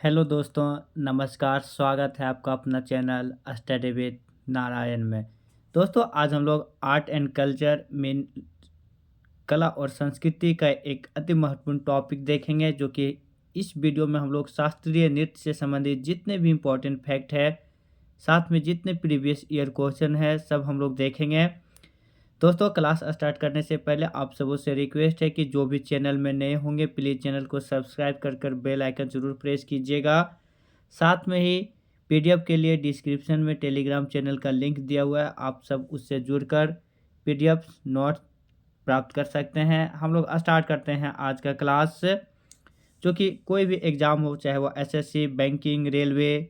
Hello दोस्तों, नमस्कार। स्वागत है आपका अपना चैनल स्टडी विद नारायण में। दोस्तों, आज हम लोग आर्ट एंड कल्चर में कला और संस्कृति का एक अति महत्वपूर्ण टॉपिक देखेंगे, जो कि इस वीडियो में हम लोग शास्त्रीय नृत्य से संबंधित जितने भी इम्पोर्टेंट फैक्ट है, साथ में जितने प्रीवियस ईयर क्वेश्चन है, सब हम लोग देखेंगे। दोस्तों, क्लास स्टार्ट करने से पहले आप सबों से रिक्वेस्ट है कि जो भी चैनल में नए होंगे, प्लीज़ चैनल को सब्सक्राइब कर बेल आइकन ज़रूर प्रेस कीजिएगा। साथ में ही पीडीएफ के लिए डिस्क्रिप्शन में टेलीग्राम चैनल का लिंक दिया हुआ है, आप सब उससे जुड़कर पीडीएफ नोट प्राप्त कर सकते हैं। हम लोग स्टार्ट करते हैं आज का क्लास, जो कि कोई भी एग्ज़ाम हो, चाहे वो SSC, banking, railway,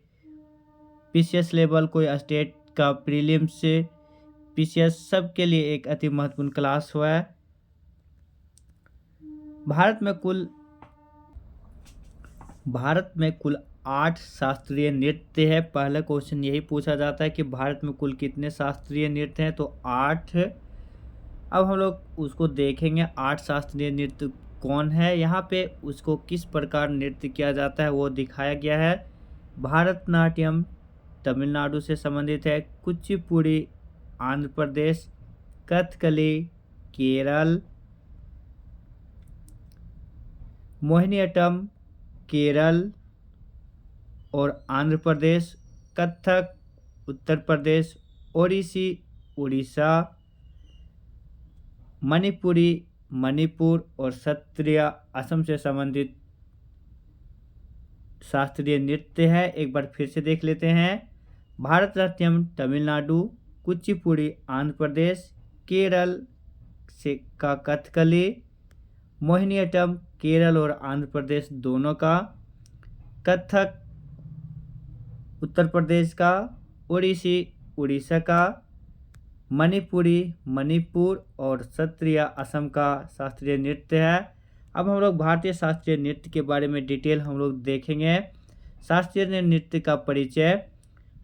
PCS level, कोई स्टेट का प्रीलिम्स, पीसीएस, सब के लिए एक अति महत्वपूर्ण क्लास हुआ है। भारत में कुल 8 शास्त्रीय नृत्य है। पहला क्वेश्चन यही पूछा जाता है कि भारत में कुल कितने शास्त्रीय नृत्य हैं, तो 8। अब हम लोग उसको देखेंगे 8 शास्त्रीय नृत्य कौन है, यहाँ पे उसको किस प्रकार नृत्य किया जाता है वो दिखाया गया है। भारतनाट्यम तमिलनाडु से संबंधित है, कुचिपुड़ी आंध्र प्रदेश, कथकली केरल, मोहिनीअट्टम केरल और आंध्र प्रदेश, कथक उत्तर प्रदेश, ओडिसी उड़ीसा, मणिपुरी मणिपुर और सत्रिय असम से संबंधित शास्त्रीय नृत्य है। एक बार फिर से देख लेते हैं। भारतनाट्यम तमिलनाडु, कुचिपुड़ी आंध्र प्रदेश, केरल से का कथकली, मोहिनीअट्टम केरल और आंध्र प्रदेश दोनों का, कथक उत्तर प्रदेश का, ओडिसी उड़ीसा का, मणिपुरी मणिपुर और सत्रिय असम का शास्त्रीय नृत्य है। अब हम लोग भारतीय शास्त्रीय नृत्य के बारे में डिटेल हम लोग देखेंगे। शास्त्रीय नृत्य का परिचय।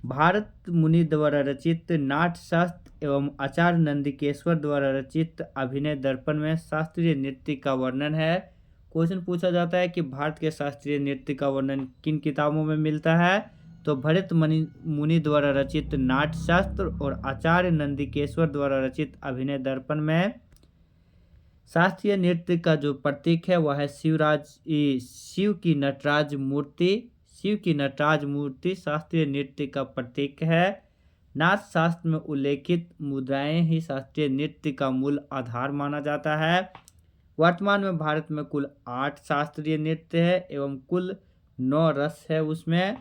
भारत मुनि द्वारा रचित नाट्य शास्त्र एवं आचार्य नंदिकेश्वर द्वारा रचित अभिनय दर्पण में शास्त्रीय नृत्य का वर्णन है। क्वेश्चन पूछा जाता है कि भारत के शास्त्रीय नृत्य का वर्णन किन किताबों में मिलता है, तो भरत मुनि द्वारा रचित नाट्य शास्त्र और आचार्य नंदिकेश्वर द्वारा रचित अभिनय दर्पण में। शास्त्रीय नृत्य का जो प्रतीक है वह है शिव की नटराज मूर्ति। शिव की नटराज मूर्ति शास्त्रीय नृत्य का प्रतीक है। नाट्य शास्त्र में उल्लेखित मुद्राएं ही शास्त्रीय नृत्य का मूल आधार माना जाता है। वर्तमान में भारत में कुल 8 शास्त्रीय नृत्य है एवं कुल 9 रस है उसमें।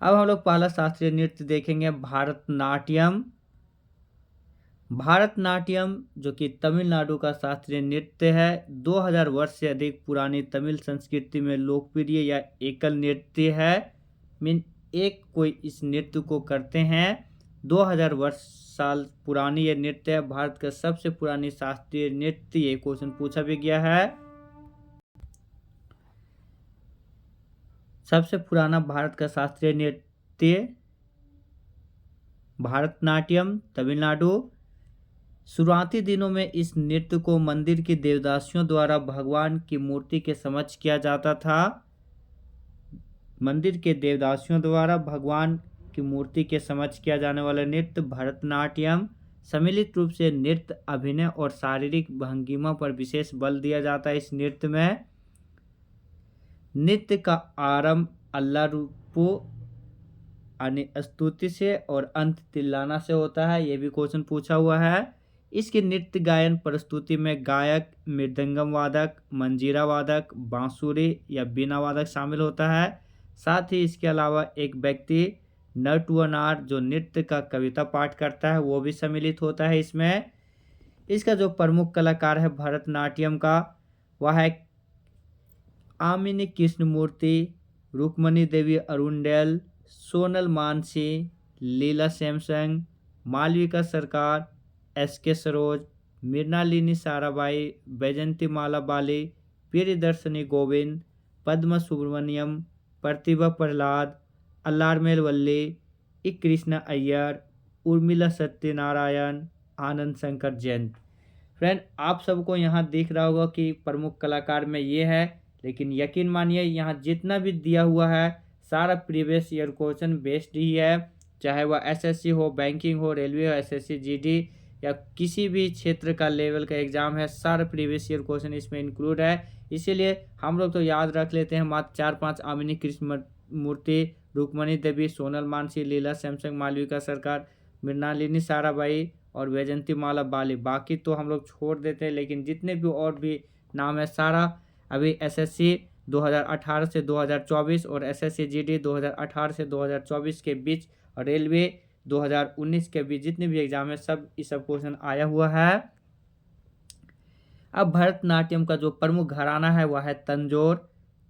अब हम लोग पहला शास्त्रीय नृत्य देखेंगे, भारतनाट्यम। भारतनाट्यम जो कि तमिलनाडु का शास्त्रीय नृत्य है, 2000 वर्ष से अधिक पुरानी तमिल संस्कृति में लोकप्रिय या एकल नृत्य है। एक कोई इस नृत्य को करते हैं। 2000 वर्ष साल पुरानी ये नृत्य है। भारत का सबसे पुरानी शास्त्रीय नृत्य, ये क्वेश्चन पूछा भी गया है। सबसे पुराना भारत का शास्त्रीय नृत्य भारतनाट्यम तमिलनाडु। शुरुआती दिनों में इस नृत्य को मंदिर के देवदासियों द्वारा भगवान की मूर्ति के समक्ष किया जाता था। मंदिर के देवदासियों द्वारा भगवान की मूर्ति के समक्ष किया जाने वाला नृत्य भारतनाट्यम। सम्मिलित रूप से नृत्य, अभिनय और शारीरिक भंगिमा पर विशेष बल दिया जाता है। इस नृत्य में नृत्य का आरंभ अल्लाह रूपो यानी स्तुति से और अंत तिल्लाना से होता है। ये भी क्वेश्चन पूछा हुआ है। इसके नृत्य गायन प्रस्तुति में गायक, मृदंगम वादक, मंजीरा वादक, बांसुरी या बीना वादक शामिल होता है। साथ ही इसके अलावा एक व्यक्ति नटवनार जो नृत्य का कविता पाठ करता है वो भी सम्मिलित होता है इसमें। इसका जो प्रमुख कलाकार है भरतनाट्यम का, वह है आमिनी कृष्णमूर्ति, रुक्मणी देवी अरुंडेल, सोनल मानसी, लीला सैमसंग, मालविका सरकार, एस.के. सरोज, मृणालिनी साराभाई, बैजंती माला बाली, प्रियदर्शनी गोविंद, पद्मा सुब्रमण्यम, प्रतिभा प्रहलाद, अल्लारमेल वल्ली, ई कृष्णा अय्यर, उर्मिला सत्यनारायण, आनंद शंकर जैन। फ्रेंड, आप सबको यहाँ दिख रहा होगा कि प्रमुख कलाकार में ये है, लेकिन यकीन मानिए यहाँ जितना भी दिया हुआ है सारा प्रीवियस ईयर क्वेश्चन बेस्ड ही है, चाहे वह एसएससी हो, बैंकिंग हो, रेलवे हो, एसएससी जीडी या किसी भी क्षेत्र का लेवल का एग्जाम है, सारा प्रीवियस ईयर क्वेश्चन इसमें इंक्लूड है। इसीलिए हम लोग तो याद रख लेते हैं मात्र 4-5 आमिनी कृष्ण मूर्ति, रुक्मणी देवी, सोनल मानसी, लीला सैमसंग, मालविका सरकार, मृणालिनी साराभाई और वैजंती माला बाली। बाकी तो हम लोग छोड़ देते हैं, लेकिन जितने भी और भी नाम है सारा अभी एसएससी 2018 से 2024 और एसएससी जीडी 2018 से 2024 के बीच और रेलवे 2019 के बीच जितने भी एग्जाम है सब इस सब क्वेश्चन आया हुआ है। अब भरतनाट्यम का जो प्रमुख घराना है वह है तंजौर,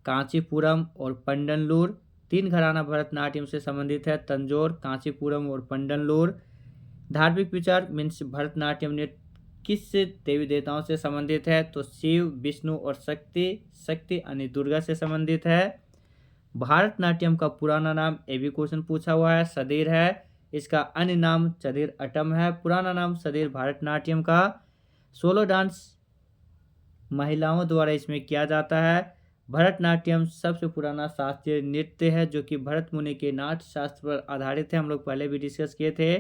कांचीपुरम और पंडनलूर। 3 घराना भरतनाट्यम से संबंधित है, तंजौर, कांचीपुरम और पंडनलूर। धार्मिक विचार मीन्स भरतनाट्यम नृत्य किस देवी देवताओं से संबंधित है, तो शिव, विष्णु और शक्ति, शक्ति यानी दुर्गा से संबंधित है। भारतनाट्यम का पुराना नाम ये भी क्वेश्चन पूछा हुआ है, सदीर है। इसका अन्य नाम चदिर अटम है। पुराना नाम सदीर भारतनाट्यम का। सोलो डांस महिलाओं द्वारा इसमें किया जाता है। भरतनाट्यम सबसे पुराना शास्त्रीय नृत्य है जो कि भरत मुनि के नाट्य शास्त्र पर आधारित है, हम लोग पहले भी डिस्कस किए थे।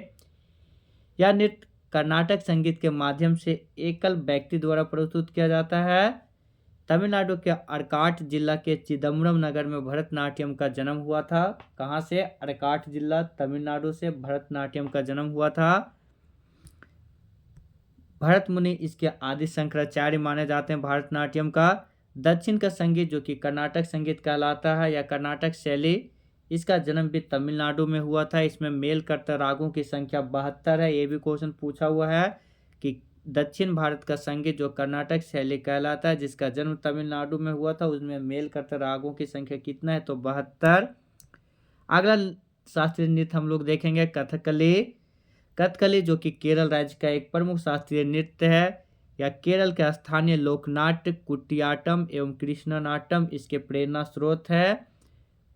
यह नृत्य कर्नाटक संगीत के माध्यम से एकल व्यक्ति द्वारा प्रस्तुत किया जाता है। तमिलनाडु के अर्काट जिला के चिदम्बरम नगर में भरतनाट्यम का जन्म हुआ था। कहाँ से? अर्काट जिला तमिलनाडु से भरतनाट्यम का जन्म हुआ था। भरत मुनि इसके आदि शंकराचार्य माने जाते हैं भरतनाट्यम का। दक्षिण का संगीत जो कि कर्नाटक संगीत कहलाता है या कर्नाटक शैली, इसका जन्म भी तमिलनाडु में हुआ था। इसमें मेल करता रागों की संख्या 72 है। ये भी क्वेश्चन पूछा हुआ है कि दक्षिण भारत का संगीत जो कर्नाटक शैली कहलाता है जिसका जन्म तमिलनाडु में हुआ था उसमें मेल करता रागों की संख्या कितना है, तो 72। अगला शास्त्रीय नृत्य हम लोग देखेंगे कथकली। कथकली जो कि केरल राज्य का एक प्रमुख शास्त्रीय नृत्य है या केरल के स्थानीय लोकनाट्य कुटियाट्टम एवं कृष्णनाट्यम इसके प्रेरणा स्रोत है।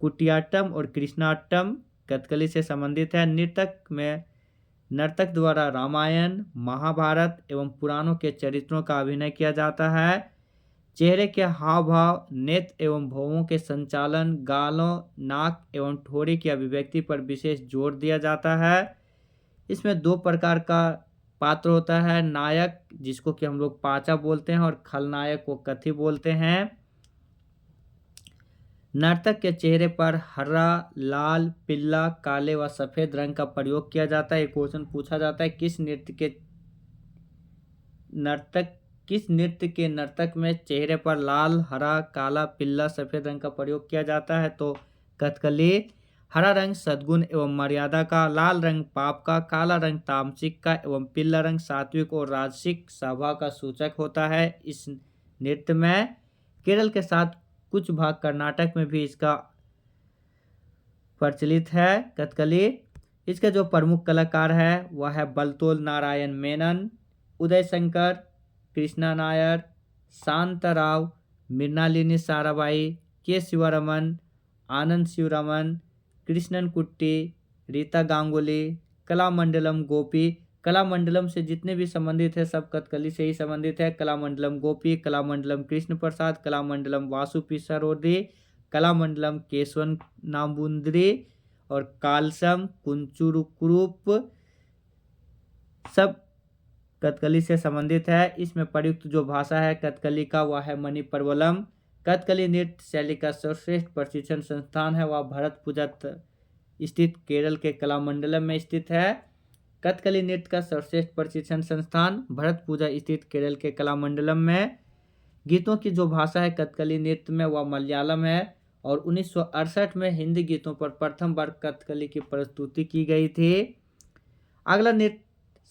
कुटियाट्टम और कृष्णाट्टम कथकली से संबंधित है। नर्तक द्वारा रामायण, महाभारत एवं पुराणों के चरित्रों का अभिनय किया जाता है। चेहरे के हाव भाव, नेत्र एवं भौहों के संचालन, गालों, नाक एवं ठोड़ी की अभिव्यक्ति पर विशेष जोर दिया जाता है। इसमें 2 प्रकार का पात्र होता है, नायक जिसको कि हम लोग पाचा बोलते हैं और खलनायक को कथी बोलते हैं। नर्तक के चेहरे पर हरा, लाल, पीला, काले व सफेद रंग का प्रयोग किया जाता है। एक क्वेश्चन पूछा जाता है किस नृत्य के नर्तक में चेहरे पर लाल, हरा, काला, पीला, सफेद रंग का प्रयोग किया जाता है, तो कथकली। हरा रंग सद्गुण एवं मर्यादा का, लाल रंग पाप का, काला रंग तामसिक का एवं पीला रंग सात्विक और राजसिक स्वभाव का सूचक होता है। इस नृत्य में केरल के साथ कुछ भाग कर्नाटक में भी इसका प्रचलित है कथकली। इसके जो प्रमुख कलाकार है वह है बलतोल नारायण मेनन, उदय शंकर, कृष्णा नायर, शांताराव, मृणालिनी साराभाई, के शिवरमन, आनंद शिवरमन, कृष्णन कुट्टी, रीता गांगुली, कलामंडलम गोपी। कलामंडलम से जितने भी संबंधित है सब कथकली से ही संबंधित है। कलामंडलम गोपी, कलामंडलम कृष्ण प्रसाद, कलामंडलम वासु पिसारोदी, कलामंडलम केशवन नामुंद्री और कालसम कुंचुरुकुरूप सब कथकली से संबंधित है। इसमें प्रयुक्त जो भाषा है कथकली का वह है मणिप्रवलम। कथकली नृत्य शैली का सर्वश्रेष्ठ प्रशिक्षण संस्थान है वह भरतपुजा स्थित केरल के कलामंडलम में स्थित है। कथकली नृत्य का सर्वश्रेष्ठ प्रशिक्षण संस्थान भरतपुजा स्थित केरल के कलामंडलम में। गीतों की जो भाषा है कथकली नृत्य में वह मलयालम है और 1968 में हिंदी गीतों पर प्रथम बार कथकली की प्रस्तुति की गई थी। अगला नृत्य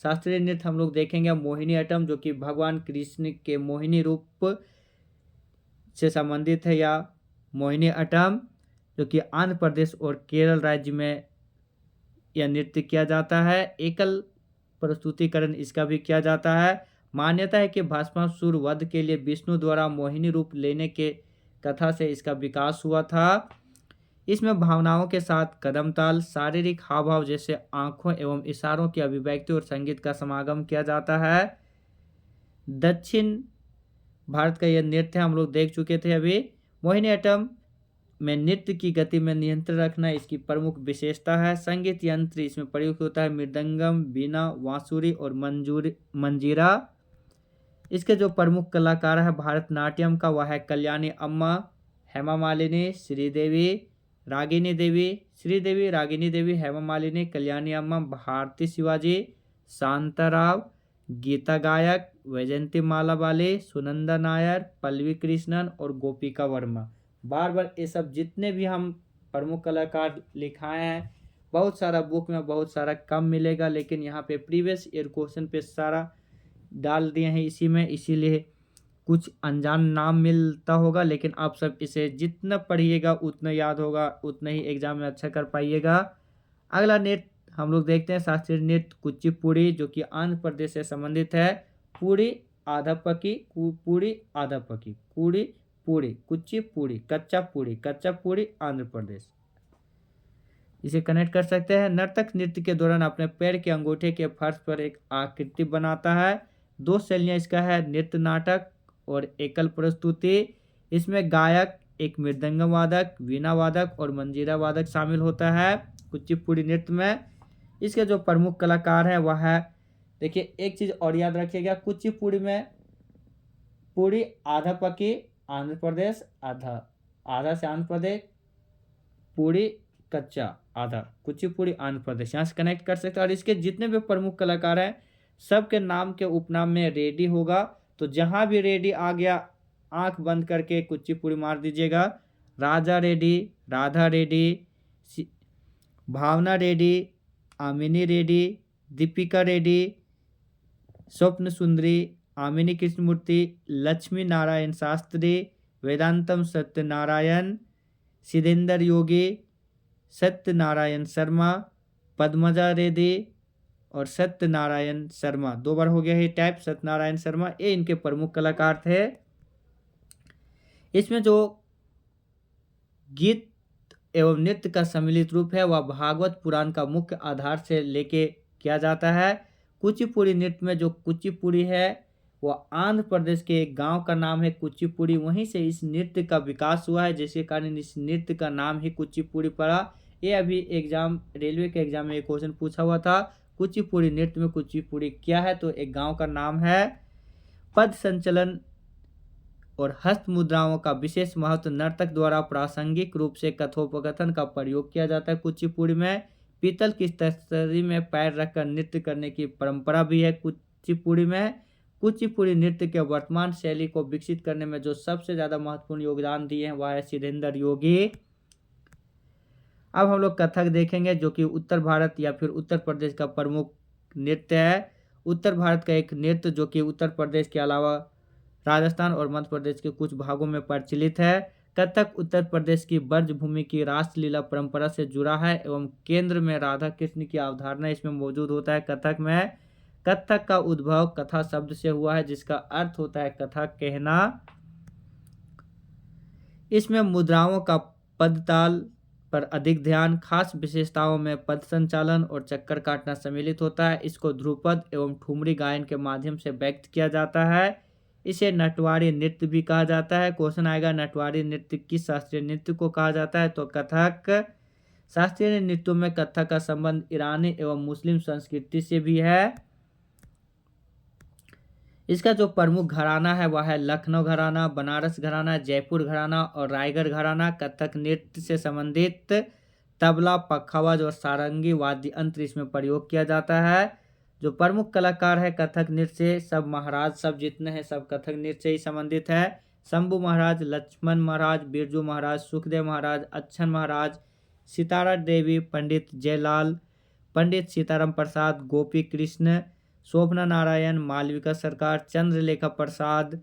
शास्त्रीय नृत्य हम लोग देखेंगे मोहिनी अट्टम जो कि भगवान कृष्ण के मोहिनी रूप से संबंधित है या मोहिनी अट्टम जो कि आंध्र प्रदेश और केरल राज्य में यह नृत्य किया जाता है। एकल प्रस्तुतिकरण इसका भी किया जाता है। मान्यता है कि भस्मासुर वध के लिए विष्णु द्वारा मोहिनी रूप लेने के कथा से इसका विकास हुआ था। इसमें भावनाओं के साथ कदम ताल, शारीरिक हाव भाव जैसे आंखों एवं इशारों की अभिव्यक्ति और संगीत का समागम किया जाता है। दक्षिण भारत का यह नृत्य हम लोग देख चुके थे अभी। मोहिनीअट्टम में नृत्य की गति में नियंत्रण रखना इसकी प्रमुख विशेषता है। संगीत यंत्र इसमें प्रयुक्त होता है मृदंगम, वीणा, बांसुरी और मंजीरा। इसके जो प्रमुख कलाकार है भारतनाट्यम का वह है कल्याणी अम्मा, हेमा मालिनी, श्रीदेवी, रागिनी देवी, हेमा मालिनी, कल्याणी अम्मा, भारती शिवाजी, शांताराव, गीता गायक, वैजयंती माला बाली, सुनंदा नायर, पल्लवी कृष्णन और गोपिका वर्मा। बार बार ये सब जितने भी हम प्रमुख कलाकार लिखाए हैं, बहुत सारा बुक में बहुत सारा कम मिलेगा, लेकिन यहाँ पे प्रीवियस ईयर क्वेश्चन पे सारा डाल दिए हैं इसी में, इसीलिए कुछ अनजान नाम मिलता होगा, लेकिन आप सब इसे जितना पढ़िएगा उतना याद होगा, उतना ही एग्जाम में अच्छा कर पाइएगा। अगला नृत्य हम लोग देखते हैं शास्त्रीय नृत्य कुचिपुड़ी, जो कि आंध्र प्रदेश से संबंधित है। पूड़ी आधापकी, पूड़ी आधापकी, पूड़ी पूड़ी, कुचिपुड़ी, कच्चा पूड़ी आंध्र प्रदेश। इसे कनेक्ट कर सकते हैं। नर्तक नृत्य के दौरान अपने पैर के अंगूठे के फर्श पर एक आकृति बनाता है। 2 शैलियाँ इसका है, नृत्य नाटक और एकल प्रस्तुति। इसमें गायक, एक मृदंगम वादक, वीणा वादक और मंजीरा वादक शामिल होता है कुचिपुड़ी नृत्य में। इसके जो प्रमुख कलाकार हैं वह है, देखिए एक चीज़ और याद रखिएगा, कुचिपुड़ी में पूड़ी आधा पकी आंध्र प्रदेश, आधा से आंध्र प्रदेश, पूड़ी कच्चा आधा, कुचिपुड़ी आंध्र प्रदेश, यहाँ से कनेक्ट कर सकते हैं। और इसके जितने भी प्रमुख कलाकार हैं सबके नाम के उपनाम में रेड्डी होगा, तो जहाँ भी रेड्डी आ गया आंख बंद करके कुचिपुड़ी मार दीजिएगा। राजा रेड्डी, राधा रेड्डी, भावना रेड्डी, आमिनी रेड्डी, दीपिका रेड्डी, स्वप्न सुंदरी, आमिनी कृष्णमूर्ति, लक्ष्मी नारायण शास्त्री, वेदांतम सत्यनारायण, सिद्धेंद्र योगी, सत्यनारायण शर्मा, पद्मजा रेड्डी और सत्यनारायण शर्मा। 2 बार हो गया ये टाइप, सत्यनारायण शर्मा, ये इनके प्रमुख कलाकार थे। इसमें जो गीत एवं नृत्य का सम्मिलित रूप है वह भागवत पुराण का मुख्य आधार से लेके किया जाता है। कुचिपुड़ी नृत्य में जो कुचिपुड़ी है वह आंध्र प्रदेश के एक गांव का नाम है कुचिपुड़ी, वहीं से इस नृत्य का विकास हुआ है, जिसके कारण इस नृत्य का नाम ही कुचिपुड़ी पड़ा। ये अभी एग्जाम, रेलवे के एग्जाम में एक क्वेश्चन पूछा हुआ था, कुचिपुड़ी नृत्य में कुचिपुड़ी क्या है, तो एक गांव का नाम है। पद संचलन और हस्त मुद्राओं का विशेष महत्व, नर्तक द्वारा प्रासंगिक रूप से कथोपकथन का प्रयोग किया जाता है कुचिपुड़ी में। पीतल की तस्तरी में पैर रखकर नृत्य करने की परंपरा भी है कुचिपुड़ी में। कुचिपुड़ी नृत्य के वर्तमान शैली को विकसित करने में जो सबसे ज़्यादा महत्वपूर्ण योगदान दिए हैं वह है सिद्धेंद्र योगी। अब हम लोग कथक देखेंगे, जो कि उत्तर भारत या फिर उत्तर प्रदेश का प्रमुख नृत्य है। उत्तर भारत का एक नृत्य जो कि उत्तर प्रदेश के अलावा राजस्थान और मध्य प्रदेश के कुछ भागों में प्रचलित है। कथक उत्तर प्रदेश की ब्रजभूमि की रासलीला परंपरा से जुड़ा है एवं केंद्र में राधा कृष्ण की अवधारणा इसमें मौजूद होता है। कथक में कथक का उद्भव कथा शब्द से हुआ है, जिसका अर्थ होता है कथा कहना। इसमें मुद्राओं का पदताल पर अधिक ध्यान, खास विशेषताओं में पद संचालन और चक्कर काटना सम्मिलित होता है। इसको ध्रुपद एवं ठुमरी गायन के माध्यम से व्यक्त किया जाता है। इसे नटवारी नृत्य भी कहा जाता है। क्वेश्चन आएगा नटवारी नृत्य किस शास्त्रीय नृत्य को कहा जाता है, तो कथक। शास्त्रीय नृत्यों में कथक का संबंध ईरानी एवं मुस्लिम संस्कृति से भी है। इसका जो प्रमुख घराना है वह है लखनऊ घराना, बनारस घराना, जयपुर घराना और रायगढ़ घराना। कथक नृत्य से संबंधित तबला, पखावज और सारंगी वाद्य यंत्र इसमें प्रयोग किया जाता है। जो प्रमुख कलाकार है कथक नृत्य से, सब महाराज सब जितने हैं सब कथक नृत्य से ही संबंधित है। शंभू महाराज, लक्ष्मण महाराज, बिरजू महाराज, सुखदेव महाराज, अच्छन महाराज, सितारा देवी, पंडित जयलाल, पंडित सीताराम प्रसाद, गोपी कृष्ण, शोभना नारायण, मालविका सरकार, चंद्रलेखा प्रसाद,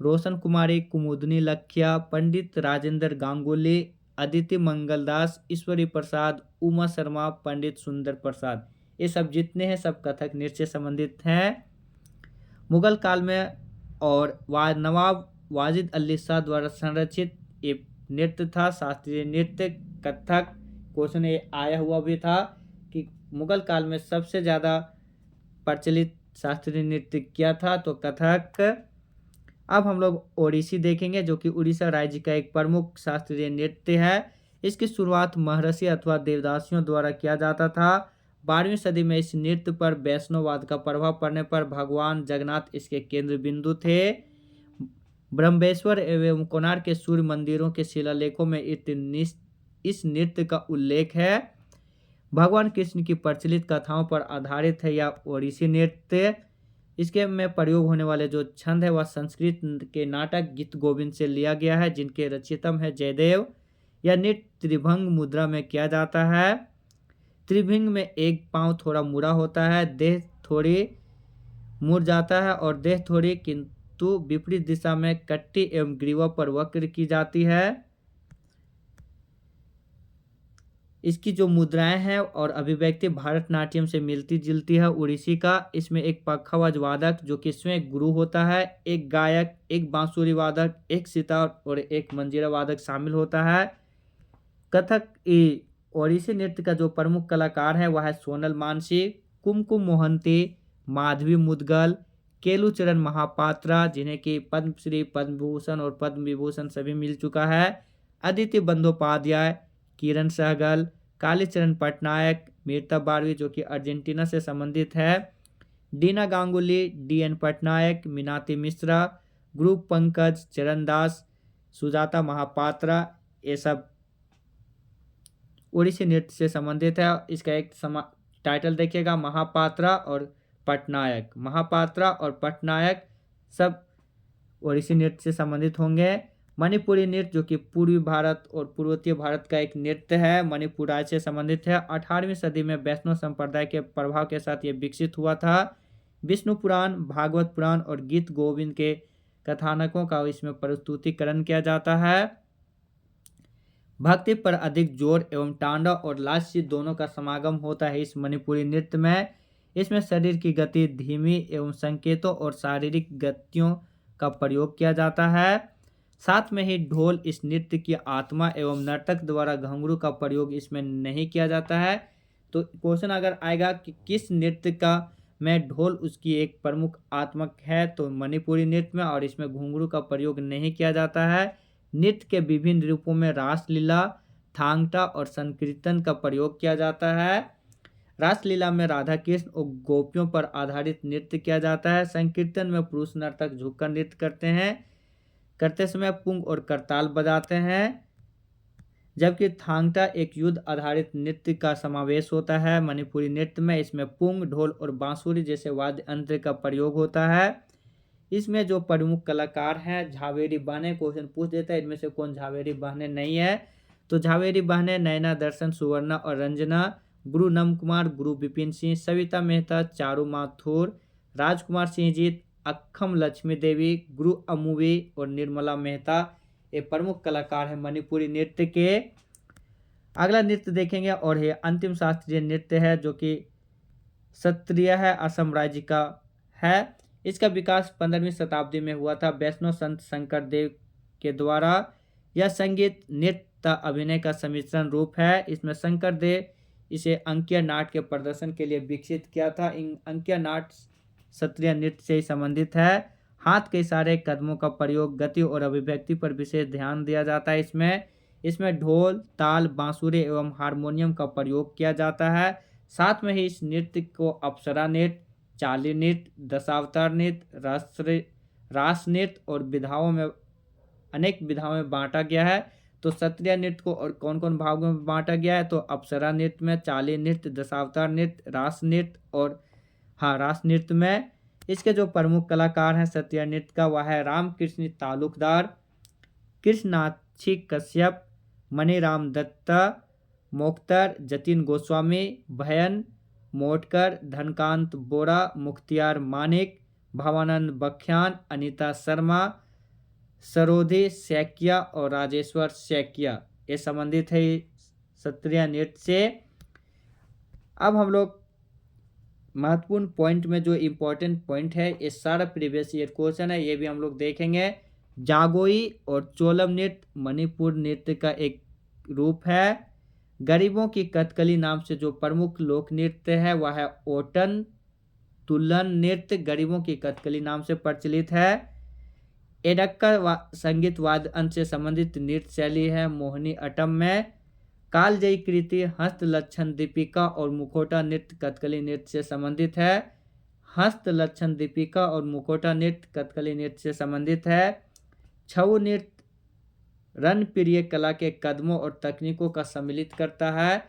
रोशन कुमारी, कुमुदनी लखिया, पंडित राजेंद्र गांगुली, अदिति मंगलदास, ईश्वरी प्रसाद, उमा शर्मा, पंडित सुंदर प्रसाद, ये सब जितने हैं सब कथक नृत्य से संबंधित हैं। मुगल काल में और नवाब वाजिद अली शाह द्वारा संरक्षित ये नृत्य था शास्त्रीय नृत्य कथक। क्वेश्चन ये आया हुआ भी था कि मुगल काल में सबसे ज़्यादा प्रचलित शास्त्रीय नृत्य क्या था, तो कथक। अब हम लोग ओडिसी देखेंगे, जो कि उड़ीसा राज्य का एक प्रमुख शास्त्रीय नृत्य है। इसकी शुरुआत महर्षि अथवा देवदासियों द्वारा किया जाता था। 12वीं सदी में इस नृत्य पर वैष्णववाद का प्रभाव पड़ने पर भगवान जगन्नाथ इसके केंद्र बिंदु थे। ब्रह्मेश्वर एवं कोणार्क के सूर्य मंदिरों के शिलालेखों में इस नृत्य का उल्लेख है। भगवान कृष्ण की प्रचलित कथाओं पर आधारित है यह ओडिसी नृत्य। इसके में प्रयोग होने वाले जो छंद है वह संस्कृत के नाटक गीत गोविंद से लिया गया है, जिनके रचितम है जयदेव। यह नृत्य त्रिभंग मुद्रा में किया जाता है। त्रिभंग में एक पांव थोड़ा मुड़ा होता है, देह थोड़ी मुड़ जाता है और देह थोड़ी किंतु विपरीत दिशा में कट्टी एवं ग्रीवा पर वक्र की जाती है। इसकी जो मुद्राएं हैं और अभिव्यक्ति भारतनाट्यम से मिलती जुलती है। उड़ीसी का इसमें एक पखावज वादक जो कि स्वयं गुरु होता है, एक गायक, एक बांसुरी वादक, एक सितार और एक मंजीरा वादक शामिल होता है। कथक ओडिसी नृत्य का जो प्रमुख कलाकार है वह है सोनल मानसी, कुमकुम मोहंती, माधवी मुदगल, केलुचरण महापात्रा, जिन्हें कि पद्मश्री, पद्म भूषण और पद्म विभूषण सभी मिल चुका है, अदिति बंदोपाध्याय, किरण सहगल, कालीचरण पटनायक, मीरता बारवी जो कि अर्जेंटीना से संबंधित है, डीना गांगुली, डी.एन. पटनायक, मीनाती मिश्रा, ग्रुप पंकज, चरण दास, सुजाता महापात्रा, ये सब ओडिसी नृत्य से संबंधित है। इसका एक टाइटल देखिएगा, महापात्रा और पटनायक। महापात्रा और पटनायक सब ओडिसी नृत्य से संबंधित होंगे। मणिपुरी नृत्य जो कि पूर्वी भारत और पूर्वोत्तर भारत का एक नृत्य है, मणिपुर राज्य से संबंधित है। 18वीं सदी में वैष्णव संप्रदाय के प्रभाव के साथ ये विकसित हुआ था। विष्णु पुराण, भागवत पुराण और गीत गोविंद के कथानकों का इसमें प्रस्तुतिकरण किया जाता है। भक्ति पर अधिक जोर एवं तांडव और लास्य दोनों का समागम होता है इस मणिपुरी नृत्य में। इसमें शरीर की गति धीमी एवं संकेतों और शारीरिक गतियों का प्रयोग किया जाता है। साथ में ही ढोल इस नृत्य की आत्मा एवं नर्तक द्वारा घुंघरू का प्रयोग इसमें नहीं किया जाता है। तो क्वेश्चन अगर आएगा कि किस नृत्य का में ढोल उसकी एक प्रमुख आत्मक है, तो मणिपुरी नृत्य में, और इसमें घुंघरू का प्रयोग नहीं किया जाता है। नृत्य के विभिन्न रूपों में रासलीला, थांगटा और संकीर्तन का प्रयोग किया जाता है। रासलीला में राधा कृष्ण और गोपियों पर आधारित नृत्य किया जाता है। संकीर्तन में पुरुष नर्तक झुककर नृत्य करते समय पुंग और करताल बजाते हैं। जबकि थांगटा एक युद्ध आधारित नृत्य का समावेश होता है मणिपुरी नृत्य में। इसमें पुंग, ढोल और बांसुरी जैसे वाद्य यंत्र का प्रयोग होता है। इसमें जो प्रमुख कलाकार हैं, झावेरी बहने, क्वेश्चन पूछ देता है इनमें से कौन झावेरी बहने नहीं है, तो झावेरी बहने नैना, दर्शन, सुवर्णा और रंजना, गुरु नम कुमार, गुरु विपिन सिंह, सविता मेहता, चारू माथुर, राजकुमार सिंह जीत, अक्खम लक्ष्मी देवी, गुरु अमूवी और निर्मला मेहता, ये प्रमुख कलाकार हैं मणिपुरी नृत्य के। अगला नृत्य देखेंगे और ये अंतिम शास्त्रीय नृत्य है जो कि क्षत्रिय है, असम राज्य का है। इसका विकास 15वीं शताब्दी में हुआ था वैष्णव संत शंकर देव के द्वारा। यह संगीत, नृत्य, अभिनय का सम्मिश्रण रूप है। इसमें शंकर देव इसे अंकीय नाट्य के प्रदर्शन के लिए विकसित किया था। इन अंकीय नाट्य क्षत्रिय नृत्य से संबंधित है। हाथ के इशारे, कदमों का प्रयोग, गति और अभिव्यक्ति पर विशेष ध्यान दिया जाता है। इसमें ढोल, ताल, बांसुरी एवं हारमोनियम का प्रयोग किया जाता है। साथ में ही इस नृत्य को अप्सरा नृत्य, चाली नृत्य, दशावतार नृत्य, रास नृत्य और अनेक विधाओं में बांटा गया है। तो क्षत्रिय नृत्य को और कौन कौन भागों में बांटा गया है, तो अप्सरा नृत्य में, चाली नृत्य, दशावतार नृत्य, रास नृत्य और रास नृत्य में। इसके जो प्रमुख कलाकार हैं क्षत्रिय नृत्य का, वह है रामकृष्ण तालुकदार, कृष्णाक्षी कश्यप, मणिराम दत्ता, मोख्तर, जतिन गोस्वामी, भयन मोटकर, धनकांत बोरा, मुख्तियार मानिक, भवानंद बख्यान, अनीता शर्मा, सरोधी सैकिया और राजेश्वर सैकिया, ये संबंधित है क्षत्रिय नृत्य से। अब हम लोग महत्वपूर्ण पॉइंट में जो इम्पोर्टेंट पॉइंट है, ये सारा प्रीवियस ईयर क्वेश्चन है, ये भी हम लोग देखेंगे। जागोई और चोलम नृत्य मणिपुर नृत्य का एक रूप है। गरीबों की कथकली नाम से जो प्रमुख लोक नृत्य है वह है ओटन तुलन नृत्य, गरीबों की कथकली नाम से प्रचलित है। एडक्का संगीत वाद्य यंत्र से संबंधित नृत्य शैली है। मोहिनी अट्टम में कालजयी कृति, हस्त लक्षण दीपिका और मुखौटा नृत्य कथकली नृत्य से संबंधित है। हस्त लक्षण दीपिका और मुखौटा नृत्य कथकली नृत्य से संबंधित है। छऊ नृत्य रणप्रिय कला के कदमों और तकनीकों का सम्मिलित करता है।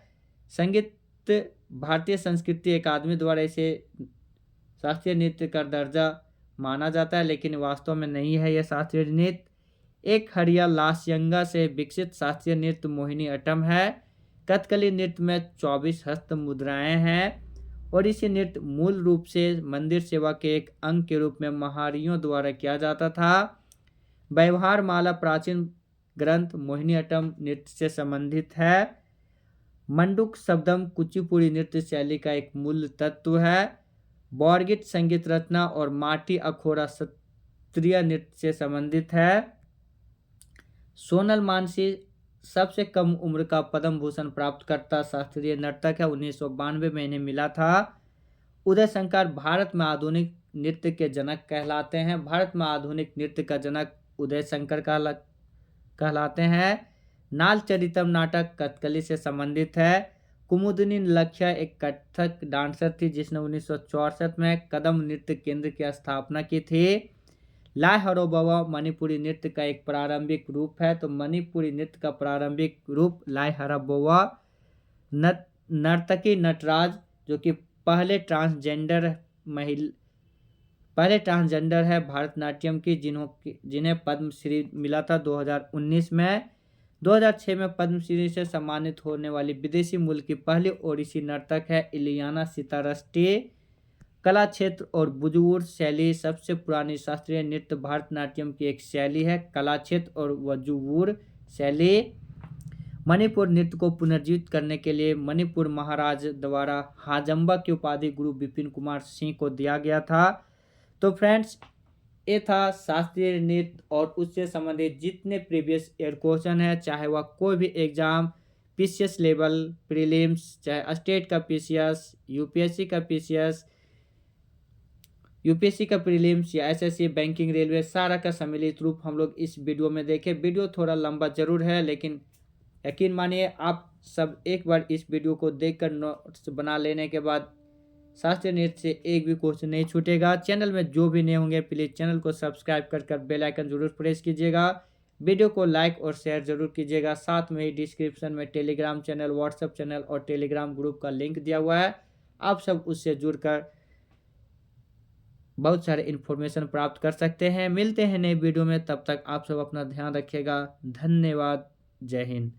संगीत भारतीय संस्कृति अकादमी द्वारा इसे शास्त्रीय नृत्य का दर्जा माना जाता है, लेकिन वास्तव में नहीं है यह शास्त्रीय नृत्य। एक हरिया लास्यंगा से विकसित शास्त्रीय नृत्य मोहिनी अट्टम है। कथकली नृत्य में 24 हस्त मुद्राएं हैं और इसे नृत्य मूल रूप से मंदिर सेवा के एक अंग के रूप में महारियों द्वारा किया जाता था। व्यवहार माला प्राचीन ग्रंथ मोहिनी अट्टम नृत्य से संबंधित है। मंडूक शब्दम कुचिपुड़ी नृत्य शैली का एक मूल तत्व है। बॉर्गिट संगीत रचना और माटी अखोरा शास्त्रीय नृत्य से संबंधित है। सोनल मानसी सबसे कम उम्र का पद्म भूषण प्राप्त करता शास्त्रीय नर्तक है। 1992 में इन्हें मिला था। उदय शंकर भारत में आधुनिक नृत्य के जनक कहलाते हैं। भारत में आधुनिक नृत्य का जनक उदय शंकर कहलाते हैं। नाल चरितम नाटक कथकली से संबंधित है। कुमुदिनी लक्ष्य एक कथक डांसर थी जिसने 1964 में कदम नृत्य केंद्र की स्थापना की थी। लाई हरोबवा मणिपुरी नृत्य का एक प्रारंभिक रूप है। तो मणिपुरी नृत्य का प्रारंभिक रूप लाई हरोबवा नर्तकी नटराज जो कि पहले ट्रांसजेंडर है भरतनाट्यम की, जिन्हें पद्मश्री मिला था 2019 में। 2006 में पद्मश्री से सम्मानित होने वाली विदेशी मूल की पहली ओडिसी नर्तक है इलियाना सितारस्टी। कला क्षेत्र और वजुवुर शैली सबसे पुरानी शास्त्रीय नृत्य भरतनाट्यम की एक शैली है। कला क्षेत्र और वजुवुर शैली मणिपुर नृत्य को पुनर्जीवित करने के लिए मणिपुर महाराज द्वारा हाजम्बा की उपाधि गुरु विपिन कुमार सिंह को दिया गया था। तो फ्रेंड्स, ये था शास्त्रीय नृत्य और उससे संबंधित जितने प्रीवियस ईयर क्वेश्चन है, चाहे वह कोई भी एग्जाम पीसीएस लेवल प्रीलिम्स, चाहे स्टेट का पीसीएस, यूपीएससी का प्रीलिम्स या एसएससी, बैंकिंग, रेलवे, सारा का सम्मिलित रूप हम लोग इस वीडियो में देखें। वीडियो थोड़ा लंबा जरूर है, लेकिन यकीन मानिए आप सब एक बार इस वीडियो को देखकर नोट्स बना लेने के बाद शास्त्रीय नृत्य से एक भी क्वेश्चन नहीं छूटेगा। चैनल में जो भी नए होंगे प्लीज़ चैनल को सब्सक्राइब कर बेल आइकन जरूर प्रेस कीजिएगा। वीडियो को लाइक और शेयर जरूर कीजिएगा। साथ में ही डिस्क्रिप्शन में टेलीग्राम चैनल, व्हाट्सएप चैनल और टेलीग्राम ग्रुप का लिंक दिया हुआ है। आप सब उससे जुड़कर बहुत सारे इन्फॉर्मेशन प्राप्त कर सकते हैं। मिलते हैं नए वीडियो में, तब तक आप सब अपना ध्यान रखिएगा। धन्यवाद। जय हिंद।